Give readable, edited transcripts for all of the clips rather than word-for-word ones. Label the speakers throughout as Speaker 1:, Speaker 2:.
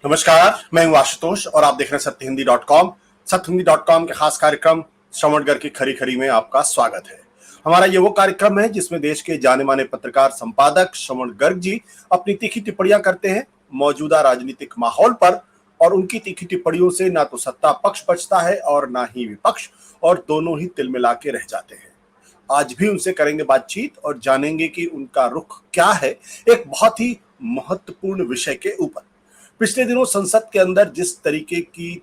Speaker 1: नमस्कार, मैं हूं आशुतोष और आप देख रहे हैं सत्यहिंदी.com। सत्यहिंदी.com के खास कार्यक्रम श्रवणगढ़ की खरी खरी में आपका स्वागत है। हमारा ये वो कार्यक्रम है जिसमें देश के जाने माने पत्रकार संपादक श्रवण गर्ग जी अपनी तीखी टिप्पणियां करते हैं मौजूदा राजनीतिक माहौल पर, और उनकी तीखी टिप्पणियों से ना तो सत्ता पक्ष बचता है और ना ही विपक्ष, और दोनों ही तिलमिला के रह जाते हैं। आज भी उनसे करेंगे बातचीत और जानेंगे कि उनका रुख क्या है एक बहुत ही महत्वपूर्ण विषय के ऊपर। पिछले दिनों संसद के अंदर जिस तरीके की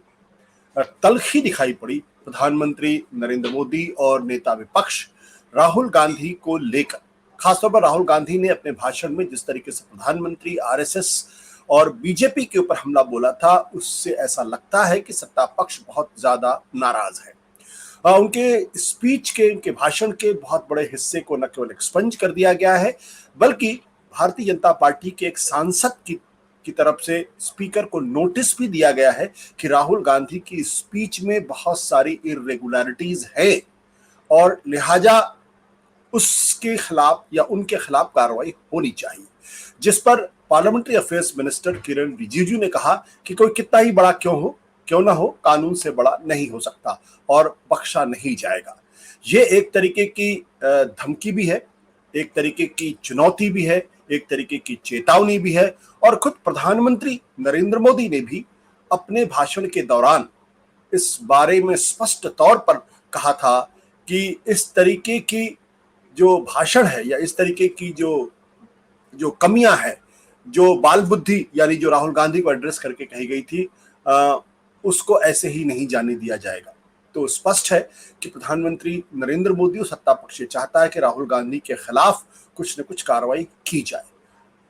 Speaker 1: तलखी दिखाई पड़ी प्रधानमंत्री नरेंद्र मोदी और नेता विपक्ष राहुल गांधी को लेकर, खासतौर पर राहुल गांधी ने अपने भाषण में जिस तरीके से प्रधानमंत्री, आरएसएस और बीजेपी के ऊपर हमला बोला था, उससे ऐसा लगता है कि सत्ता पक्ष बहुत ज्यादा नाराज है। उनके स्पीच के, उनके भाषण के बहुत बड़े हिस्से को न केवल एक्सपंज कर दिया गया है, बल्कि भारतीय जनता पार्टी के एक सांसद की तरफ से स्पीकर को नोटिस भी दिया गया है कि राहुल गांधी की स्पीच में बहुत सारी इरेगुलरिटीज है और लिहाजा उसके खिलाफ या उनके खिलाफ कार्रवाई होनी चाहिए। जिस पर पार्लियामेंट्री अफेयर्स मिनिस्टर किरण रिजिजू ने कहा कि कोई कितना ही बड़ा क्यों ना हो, कानून से बड़ा नहीं हो सकता और बख्शा नहीं जाएगा। ये एक तरीके की धमकी भी है, एक तरीके की चुनौती भी है, एक तरीके की चेतावनी भी है। और खुद प्रधानमंत्री नरेंद्र मोदी ने भी अपने भाषण के दौरान इस बारे में स्पष्ट तौर पर कहा था कि इस तरीके की जो भाषण है या इस तरीके की जो जो कमियां हैं, जो बाल बुद्धि यानी जो राहुल गांधी को एड्रेस करके कही गई थी, उसको ऐसे ही नहीं जाने दिया जाएगा। तो स्पष्ट है कि प्रधानमंत्री नरेंद्र मोदी और सत्ता पक्ष चाहता है कि राहुल गांधी के खिलाफ कुछ न कुछ कार्रवाई की जाए।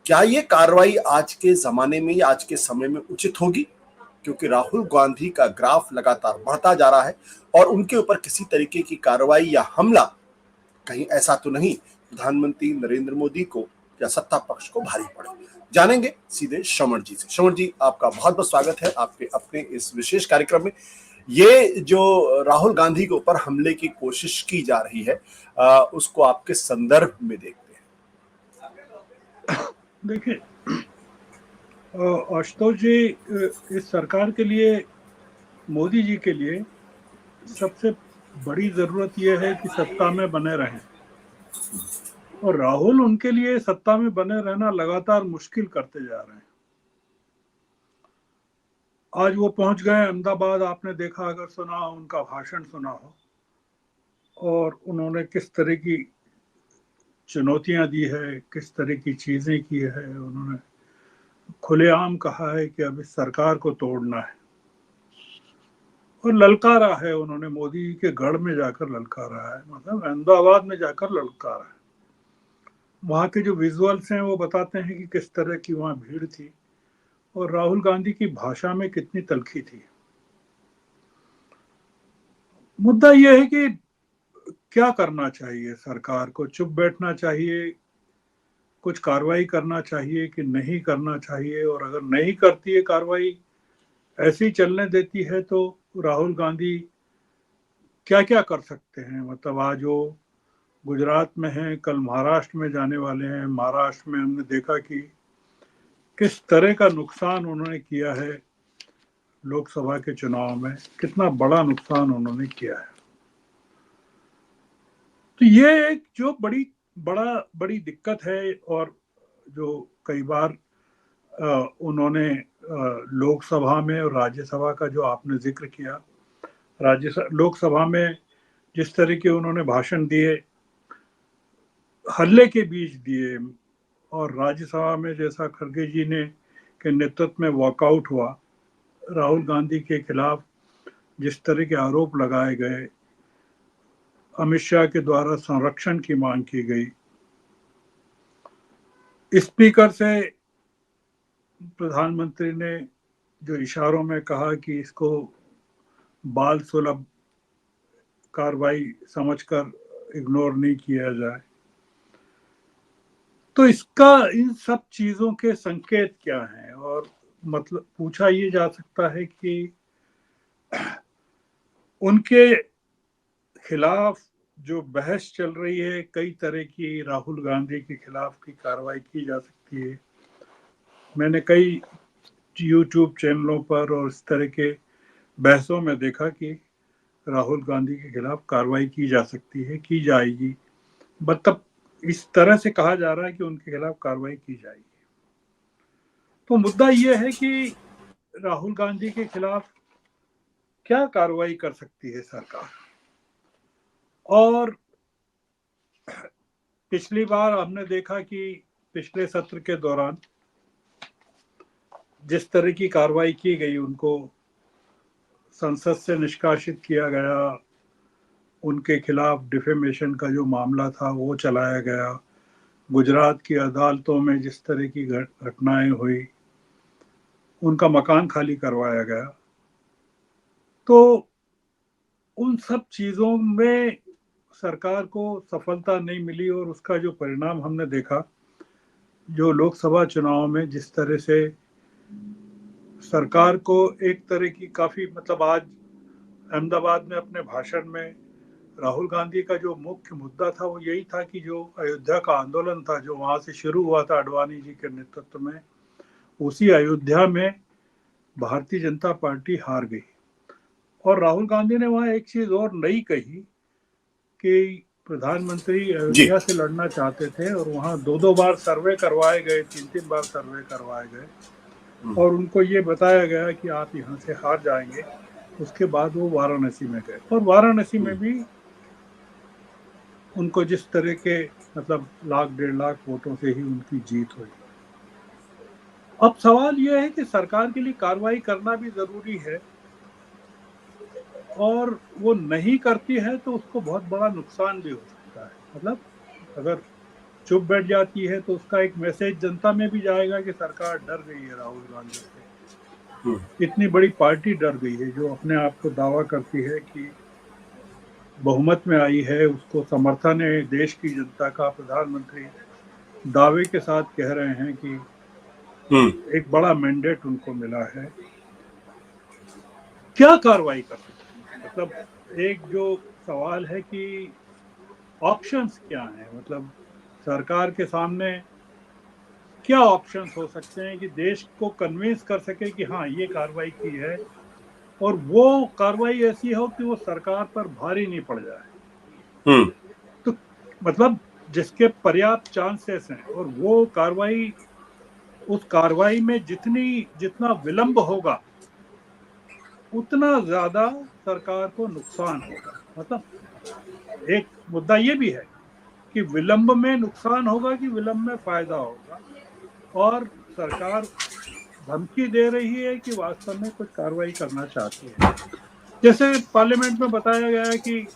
Speaker 1: क्या ये कार्रवाई आज के जमाने में या आज के समय में उचित होगी? क्योंकि राहुल गांधी का ग्राफ लगातार बढ़ता जा रहा है और उनके ऊपर किसी तरीके की कार्रवाई या हमला कहीं ऐसा तो नहीं प्रधानमंत्री नरेंद्र मोदी को या सत्ता पक्ष को भारी पड़े। जानेंगे सीधे श्रवण जी से। श्रवण जी, आपका बहुत बहुत स्वागत है आपके अपने इस विशेष कार्यक्रम में। ये जो राहुल गांधी के ऊपर हमले की कोशिश की जा रही है, उसको आपके संदर्भ में देखते हैं।
Speaker 2: देखिए आशुतोष जी, इस सरकार के लिए, मोदी जी के लिए सबसे बड़ी जरूरत यह है कि सत्ता में बने रहें, और राहुल उनके लिए सत्ता में बने रहना लगातार मुश्किल करते जा रहे हैं। आज वो पहुंच गए अहमदाबाद, आपने देखा, अगर सुना हो, उनका भाषण सुना हो, और उन्होंने किस तरह की चुनौतियां दी है, किस तरह की चीजें की है। उन्होंने खुलेआम कहा है कि अब इस सरकार को तोड़ना है, और ललकारा है उन्होंने, मोदी के गढ़ में जाकर ललकारा है, मतलब अहमदाबाद में जाकर ललकारा है। वहाँ के जो विजुअल्स हैं वो बताते हैं कि किस तरह की वहाँ भीड़ थी और राहुल गांधी की भाषा में कितनी तलखी थी। मुद्दा यह है कि क्या करना चाहिए सरकार को, चुप बैठना चाहिए, कुछ कार्रवाई करना चाहिए कि नहीं करना चाहिए, और अगर नहीं करती है कार्रवाई, ऐसी चलने देती है, तो राहुल गांधी क्या क्या कर सकते हैं। मतलब आज वो गुजरात में हैं, कल महाराष्ट्र में जाने वाले हैं। महाराष्ट्र में हमने देखा कि किस तरह का नुकसान उन्होंने किया है, लोकसभा के चुनाव में कितना बड़ा नुकसान उन्होंने किया है। तो ये एक जो बड़ी दिक्कत है, और जो कई बार उन्होंने लोकसभा में और राज्यसभा का जो आपने जिक्र किया, लोकसभा में जिस तरह के उन्होंने भाषण दिए, हल्ले के बीच दिए, और राज्यसभा में जैसा खड़गे जी ने के नेतृत्व में वॉकआउट हुआ, राहुल गांधी के खिलाफ जिस तरह के आरोप लगाए गए, अमित शाह के द्वारा संरक्षण की मांग की गई, स्पीकर से प्रधानमंत्री ने जो इशारों में कहा कि इसको बाल सुलभ कार्रवाई समझकर इग्नोर नहीं किया जाए, तो इसका, इन सब चीजों के संकेत क्या हैं। और मतलब पूछा ये जा सकता है कि उनके खिलाफ जो बहस चल रही है, कई तरह की राहुल गांधी के खिलाफ की कार्रवाई की जा सकती है। मैंने कई यूट्यूब चैनलों पर और इस तरह के बहसों में देखा कि राहुल गांधी के खिलाफ कार्रवाई की जा सकती है, की जाएगी, मतलब इस तरह से कहा जा रहा है कि उनके खिलाफ कार्रवाई की जाएगी। तो मुद्दा यह है कि राहुल गांधी के खिलाफ क्या कार्रवाई कर सकती है सरकार। और पिछली बार हमने देखा कि पिछले सत्र के दौरान जिस तरह की कार्रवाई की गई, उनको संसद से निष्कासित किया गया, उनके खिलाफ डिफेमेशन का जो मामला था वो चलाया गया, गुजरात की अदालतों में जिस तरह की घटनाएं हुई, उनका मकान खाली करवाया गया। तो उन सब चीज़ों में सरकार को सफलता नहीं मिली और उसका जो परिणाम हमने देखा, जो लोकसभा चुनाव में जिस तरह से सरकार को एक तरह की काफ़ी, मतलब आज अहमदाबाद में अपने भाषण में राहुल गांधी का जो मुख्य मुद्दा था वो यही था कि जो अयोध्या का आंदोलन था, जो वहाँ से शुरू हुआ था आडवाणी जी के नेतृत्व में, उसी अयोध्या में भारतीय जनता पार्टी हार गई। और राहुल गांधी ने वहाँ एक चीज़ और नई कही कि प्रधानमंत्री
Speaker 1: जी।
Speaker 2: अयोध्या से लड़ना चाहते थे और वहाँ 2-2 बार सर्वे करवाए गए, 3-3 बार सर्वे करवाए गए, और उनको ये बताया गया कि आप यहाँ से हार जाएंगे। उसके बाद वो वाराणसी में गए और वाराणसी में भी उनको जिस तरह के, मतलब 1,00,000-1.5 लाख वोटों से ही उनकी जीत हुई। अब सवाल यह है कि सरकार के लिए कार्रवाई करना भी जरूरी है, और वो नहीं करती है तो उसको बहुत बड़ा नुकसान भी हो सकता है। मतलब अगर चुप बैठ जाती है तो उसका एक मैसेज जनता में भी जाएगा कि सरकार डर गई है राहुल गांधी से। इतनी बड़ी पार्टी डर गई है जो अपने आप को दावा करती है कि बहुमत में आई है, उसको समर्थन है देश की जनता का। प्रधानमंत्री दावे के साथ कह रहे हैं कि एक बड़ा मैंडेट उनको मिला है। क्या कार्रवाई कर सकती है? मतलब एक जो सवाल है कि ऑप्शंस क्या हैं, मतलब सरकार के सामने क्या ऑप्शंस हो सकते हैं कि देश को कन्विंस कर सके कि हाँ ये कार्रवाई की है, और वो कार्रवाई ऐसी हो कि वो सरकार पर भारी नहीं पड़ जाए। तो मतलब जिसके पर्याप्त चांसेस हैं, और वो कार्रवाई, उस कार्रवाई में जितना विलंब होगा उतना ज्यादा सरकार को नुकसान होगा। मतलब एक मुद्दा ये भी है कि विलंब में नुकसान होगा कि विलंब में फायदा होगा, और सरकार धमकी दे रही है कि वास्तव में कुछ कार्रवाई करना चाहती है। जैसे पार्लियामेंट में बताया गया है कि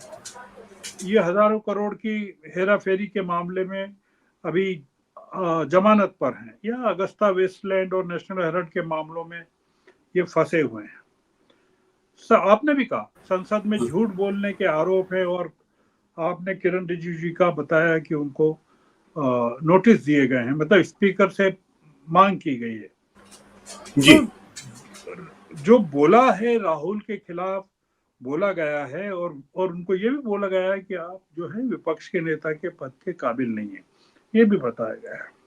Speaker 2: ये हजारों करोड़ की हेरा फेरी के मामले में अभी जमानत पर हैं, या अगस्ता वेस्टलैंड और नेशनल हेराल्ड के मामलों में ये फंसे हुए हैं। आपने भी कहा संसद में झूठ बोलने के आरोप है, और आपने किरण रिजिजू जी का बताया कि उनको नोटिस दिए गए हैं, मतलब स्पीकर से मांग की गई है।
Speaker 1: जी।
Speaker 2: तो जो बोला है राहुल के खिलाफ बोला गया है, और उनको ये भी बोला गया है कि आप जो है विपक्ष के नेता के पद के काबिल नहीं है, ये भी बताया गया है।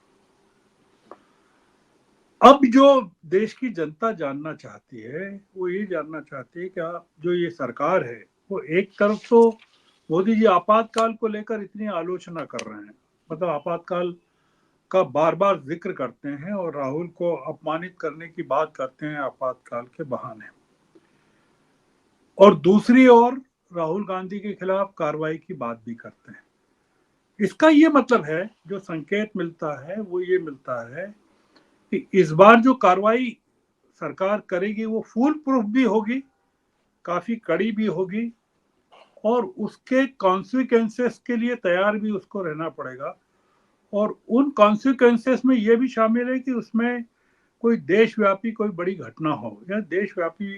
Speaker 2: अब जो देश की जनता जानना चाहती है वो ये जानना चाहती है कि आप जो ये सरकार है, वो एक तरफ तो मोदी जी आपातकाल को लेकर इतनी आलोचना कर रहे हैं, मतलब आपातकाल का बार बार जिक्र करते हैं और राहुल को अपमानित करने की बात करते हैं आपातकाल के बहाने, और दूसरी ओर राहुल गांधी के खिलाफ कार्रवाई की बात भी करते हैं। इसका ये मतलब है, जो संकेत मिलता है वो ये मिलता है कि इस बार जो कार्रवाई सरकार करेगी वो फुल प्रूफ भी होगी, काफी कड़ी भी होगी, और उसके कॉन्सिक्वेंसेस के लिए तैयार भी उसको रहना पड़ेगा। और उन कॉन्सिक्वेंसेस में ये भी शामिल है कि उसमें कोई देशव्यापी कोई बड़ी घटना हो, या देशव्यापी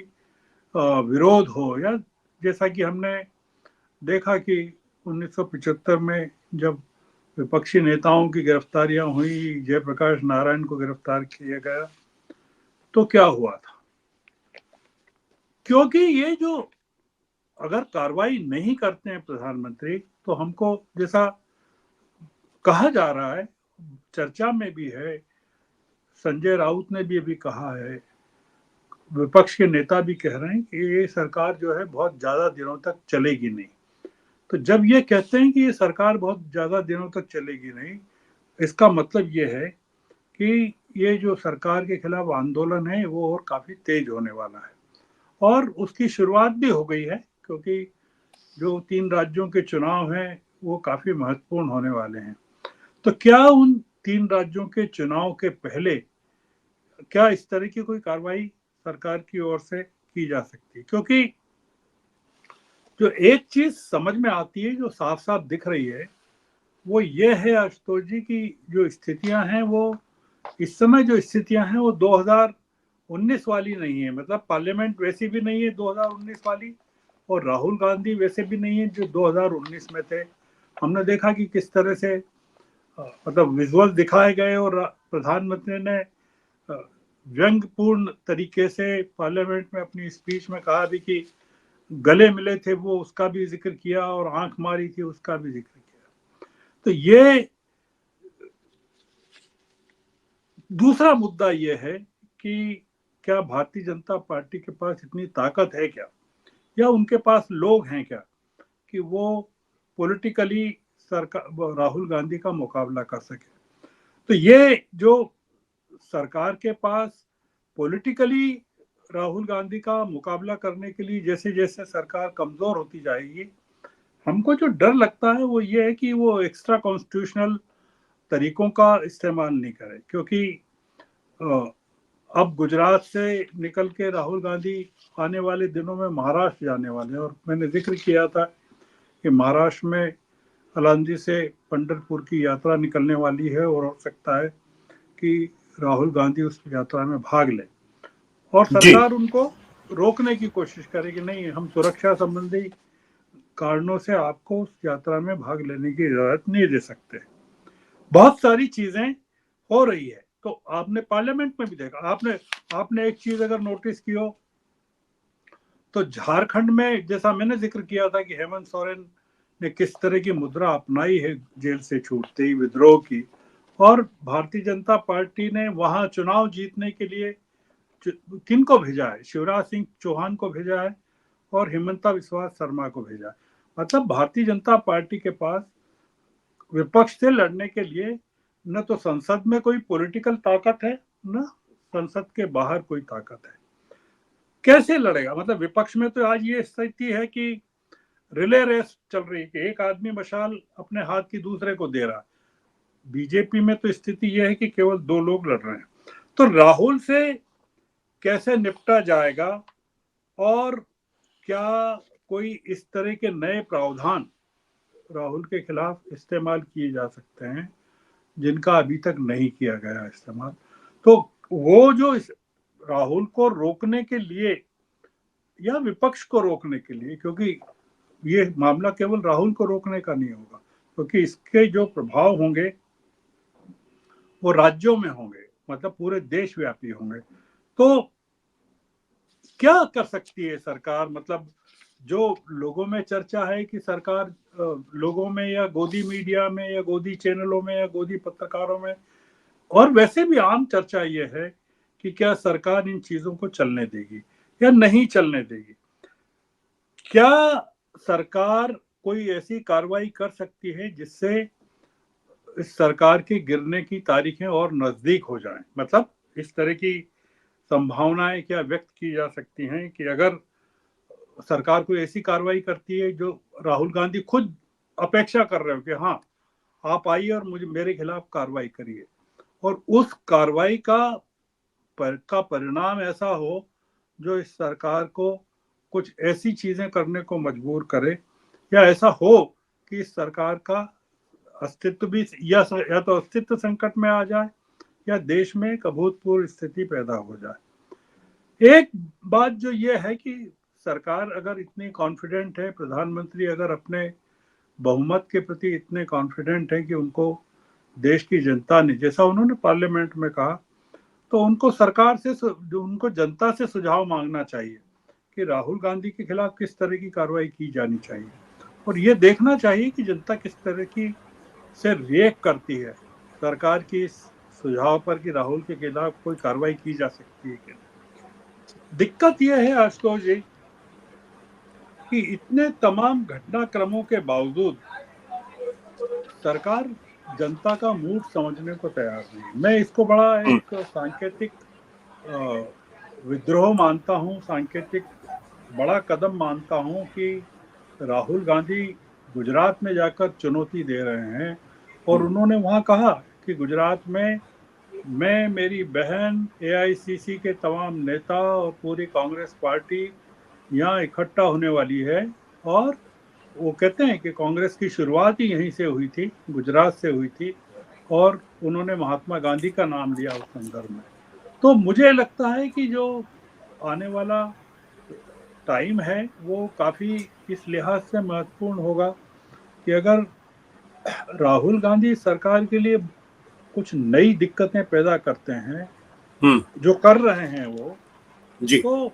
Speaker 2: विरोध हो, या जैसा कि हमने देखा कि 1975 में जब विपक्षी नेताओं की गिरफ्तारियां हुई, जयप्रकाश नारायण को गिरफ्तार किया गया, तो क्या हुआ था। क्योंकि ये जो अगर कार्रवाई नहीं करते हैं प्रधानमंत्री, तो हमको जैसा कहा जा रहा है, चर्चा में भी है, संजय राउत ने भी अभी कहा है विपक्ष के नेता भी कह रहे हैं कि ये सरकार जो है बहुत ज्यादा दिनों तक चलेगी नहीं। तो जब ये कहते हैं कि ये सरकार बहुत ज्यादा दिनों तक चलेगी नहीं, इसका मतलब ये है कि ये जो सरकार के खिलाफ आंदोलन है वो और काफी तेज होने वाला है, और उसकी शुरुआत भी हो गई है, क्योंकि जो 3 राज्यों के चुनाव हैं वो काफी महत्वपूर्ण होने वाले हैं। तो क्या उन 3 राज्यों के चुनाव के पहले क्या इस तरह की कोई कार्रवाई सरकार की ओर से की जा सकती है? क्योंकि जो एक चीज समझ में आती है, जो साफ साफ दिख रही है, वो ये है आशुतोष जी की जो स्थितियां हैं वो इस समय जो स्थितियां हैं वो 2019 वाली नहीं है। मतलब पार्लियामेंट वैसी भी नहीं है 2019 वाली, और राहुल गांधी वैसे भी नहीं है जो 2019 में थे। हमने देखा कि किस तरह से मतलब विजुअल दिखाए गए, और प्रधानमंत्री ने व्यंग्यपूर्ण तरीके से पार्लियामेंट में अपनी स्पीच में कहा भी कि गले मिले थे वो, उसका भी जिक्र किया, और आंख मारी थी उसका भी जिक्र किया। तो ये दूसरा मुद्दा ये है कि क्या भारतीय जनता पार्टी के पास इतनी ताकत है क्या, या उनके पास लोग हैं क्या कि वो पॉलिटिकली सरकार राहुल गांधी का मुकाबला कर सके। तो ये जो सरकार के पास पॉलिटिकली राहुल गांधी का मुकाबला करने के लिए जैसे जैसे सरकार कमजोर होती जाएगी, हमको जो डर लगता है वो ये है कि वो एक्स्ट्रा कॉन्स्टिट्यूशनल तरीकों का इस्तेमाल नहीं करे। क्योंकि अ, अब गुजरात से निकल के राहुल गांधी आने वाले दिनों में महाराष्ट्र जाने वाले हैं, और मैंने जिक्र किया था कि महाराष्ट्र में अलांजी से पंढरपुर की यात्रा निकलने वाली है, और हो सकता है कि राहुल गांधी उस यात्रा में भाग ले, और
Speaker 1: जी।
Speaker 2: सरकार उनको रोकने की कोशिश करे कि नहीं, हम सुरक्षा संबंधी कारणों से आपको उस यात्रा में भाग लेने की इजाजत नहीं दे सकते। बहुत सारी चीजें हो रही है। तो आपने पार्लियामेंट में भी देखा, आपने आपने एक चीज अगर नोटिस की हो तो झारखंड में, जैसा मैंने जिक्र किया था कि हेमंत सोरेन ने किस तरह की मुद्रा अपनाई है जेल से छूटते ही, विद्रोह की, और भारतीय जनता पार्टी ने वहां चुनाव जीतने के लिए किनको भेजा है? शिवराज सिंह चौहान को भेजा है, और हिमंता विश्वास शर्मा को भेजा है। मतलब भारतीय जनता पार्टी के पास विपक्ष से लड़ने के लिए न तो संसद में कोई पॉलिटिकल ताकत है, न संसद के बाहर कोई ताकत है। कैसे लड़ेगा? मतलब विपक्ष में तो आज ये स्थिति है कि रिले रेस चल रही है कि एक आदमी मशाल अपने हाथ की दूसरे को दे रहा है। बीजेपी में तो स्थिति यह है कि केवल 2 लोग लड़ रहे हैं। तो राहुल से कैसे निपटा जाएगा, और क्या कोई इस तरह के नए प्रावधान राहुल के खिलाफ इस्तेमाल किए जा सकते हैं जिनका अभी तक नहीं किया गया इस्तेमाल? तो वो जो राहुल को रोकने के लिए या विपक्ष को रोकने के लिए, क्योंकि ये मामला केवल राहुल को रोकने का नहीं होगा, क्योंकि इसके जो प्रभाव होंगे वो राज्यों में होंगे, मतलब पूरे देशव्यापी होंगे। तो क्या कर सकती है सरकार? मतलब जो लोगों में चर्चा है कि सरकार लोगों में या गोदी मीडिया में या गोदी चैनलों में या गोदी पत्रकारों में, और वैसे भी आम चर्चा ये है कि क्या सरकार इन चीजों को चलने देगी या नहीं चलने देगी। क्या सरकार कोई ऐसी कार्रवाई कर सकती है जिससे इस सरकार के गिरने की तारीखें और नजदीक हो जाएं? मतलब इस तरह की संभावनाएं क्या व्यक्त की जा सकती हैं कि अगर सरकार कोई ऐसी कार्रवाई करती है जो राहुल गांधी खुद अपेक्षा कर रहे हो कि हाँ, आप आइए और मुझे मेरे खिलाफ कार्रवाई करिए, और उस कार्रवाई का परिणाम ऐसा हो जो इस सरकार को कुछ ऐसी चीजें करने को मजबूर करे, या ऐसा हो कि इस सरकार का अस्तित्व भी या तो अस्तित्व संकट में आ जाए, या देश में एक अभूतपूर्व स्थिति पैदा हो जाए। एक बात जो ये है कि सरकार अगर इतनी कॉन्फिडेंट है, प्रधानमंत्री अगर अपने बहुमत के प्रति इतने कॉन्फिडेंट है कि उनको देश की जनता ने, जैसा उन्होंने पार्लियामेंट में कहा, तो उनको सरकार से उनको जनता से सुझाव मांगना चाहिए कि राहुल गांधी के खिलाफ किस तरह की कार्रवाई की जानी चाहिए, और ये देखना चाहिए कि जनता किस तरह की से रिएक्ट करती है सरकार की इस सुझाव पर कि राहुल के खिलाफ कोई कार्रवाई की जा सकती है कि नहीं। दिक्कत यह है आशुतोष जी कि इतने तमाम घटनाक्रमों के बावजूद सरकार जनता का मूड समझने को तैयार नहीं। मैं इसको बड़ा एक सांकेतिक विद्रोह मानता हूँ, सांकेतिक बड़ा कदम मानता हूँ कि राहुल गांधी गुजरात में जाकर चुनौती दे रहे हैं और उन्होंने वहां कहा कि गुजरात में मैं, मेरी बहन, एआईसीसी के तमाम नेता और पूरी कांग्रेस पार्टी यहाँ इकट्ठा होने वाली है। और वो कहते हैं कि कांग्रेस की शुरुआत ही यहीं से हुई थी, गुजरात से हुई थी, और उन्होंने महात्मा गांधी का नाम लिया उस संदर्भ में। तो मुझे लगता है कि जो आने वाला टाइम है वो काफी इस लिहाज से महत्वपूर्ण होगा कि अगर राहुल गांधी सरकार के लिए कुछ नई दिक्कतें पैदा करते हैं, जो कर रहे हैं वो,
Speaker 1: जी।
Speaker 2: तो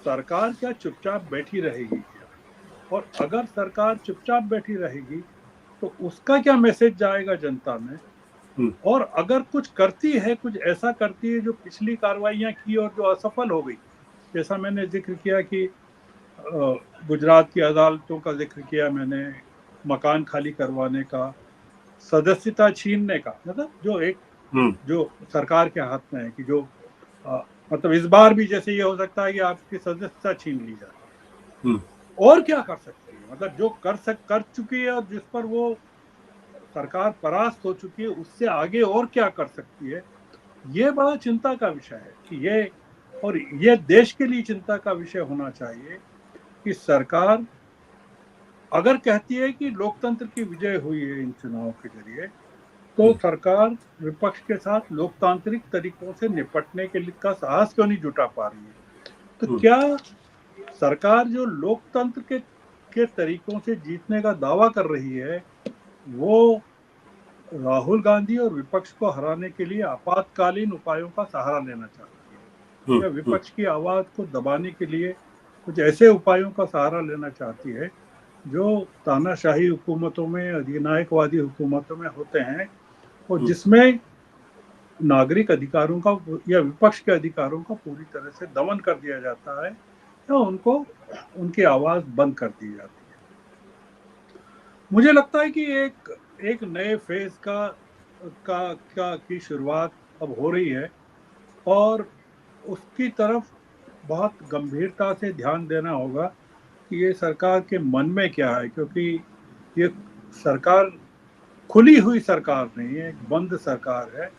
Speaker 2: सरकार क्या चुपचाप बैठी रहेगी क्या? और अगर सरकार चुपचाप बैठी रहेगी तो उसका क्या मैसेज जाएगा जनता में? और अगर कुछ करती है, कुछ ऐसा करती है जो पिछली कार्रवाइयां की और जो असफल हो गई, जैसा मैंने जिक्र किया कि गुजरात की अदालतों का जिक्र किया मैंने, मकान खाली करवाने का, सदस्यता छीनने का, मतलब जो एक जो सरकार के हाथ में है कि जो मतलब इस बार भी जैसे ये हो सकता है कि आपकी सदस्यता छीन ली जाए। और क्या कर सकती है, मतलब जो कर चुकी है और जिस पर वो सरकार परास्त हो चुकी है, उससे आगे और क्या कर सकती है? ये बड़ा चिंता का विषय है कि ये देश के लिए चिंता का विषय होना चाहिए कि सरकार अगर कहती है कि लोकतंत्र की विजय हुई है इन चुनावों के जरिए, तो सरकार विपक्ष के साथ लोकतांत्रिक तरीकों से निपटने के लिए का साहस क्यों नहीं जुटा पा रही है? तो क्या सरकार जो लोकतंत्र के तरीकों से जीतने का दावा कर रही है, वो राहुल गांधी और विपक्ष को हराने के लिए आपातकालीन उपायों का सहारा लेना चाहती है, या विपक्ष की आवाज को दबाने के लिए कुछ ऐसे उपायों का सहारा लेना चाहती है जो तानाशाही हुकूमतों में, अधिनायकवादी हुकूमतों में होते हैं, और जिसमें नागरिक अधिकारों का या विपक्ष के अधिकारों का पूरी तरह से दमन कर दिया जाता है या उनको उनकी आवाज बंद कर दी जाती है। मुझे लगता है कि एक नए फेज की शुरुआत अब हो रही है और उसकी तरफ बहुत गंभीरता से ध्यान देना होगा कि ये सरकार के मन में क्या है, क्योंकि ये सरकार खुली हुई सरकार नहीं है, एक बंद सरकार है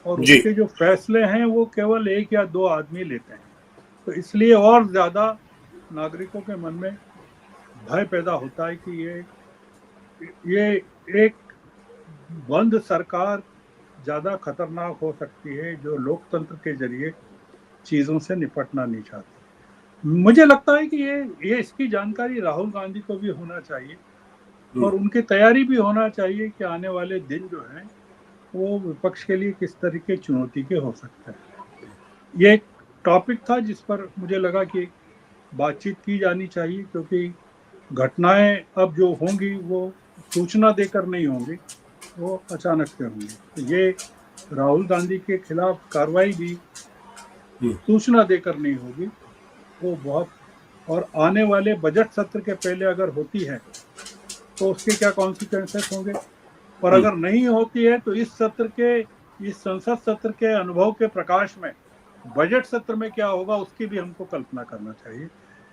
Speaker 2: और उसके जो फैसले हैं वो केवल एक या दो आदमी लेते हैं। तो इसलिए और ज्यादा नागरिकों के मन में भय पैदा होता है कि ये एक बंद सरकार ज्यादा खतरनाक हो सकती है, जो लोकतंत्र के जरिए चीजों से निपटना नहीं चाहती। मुझे लगता है कि ये इसकी जानकारी राहुल गांधी को भी होना चाहिए और उनकी तैयारी भी होना चाहिए कि आने वाले दिन जो हैं वो विपक्ष के लिए किस तरीके चुनौती के हो सकते हैं। ये एक टॉपिक था जिस पर मुझे लगा कि बातचीत की जानी चाहिए, क्योंकि घटनाएं अब जो होंगी वो सूचना देकर नहीं होंगी, वो अचानक से होंगी। तो ये राहुल गांधी के खिलाफ कार्रवाई भी सूचना देकर नहीं होगी, वो बहुत, और आने वाले बजट सत्र के पहले अगर होती है तो उसके क्या कॉन्सिक्वेंसेस होंगे, और अगर नहीं होती है तो इस संसद सत्र के अनुभव के प्रकाश में बजट सत्र में क्या होगा उसकी भी हमको कल्पना करना चाहिए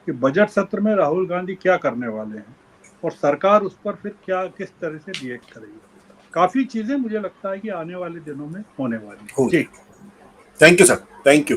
Speaker 2: कि बजट सत्र में राहुल गांधी क्या करने वाले हैं और सरकार उस पर फिर किस तरह से रिएक्ट करेगी। काफी चीजें मुझे लगता है कि आने वाले दिनों में होने वाली है। जी,
Speaker 1: thank you sir, thank you.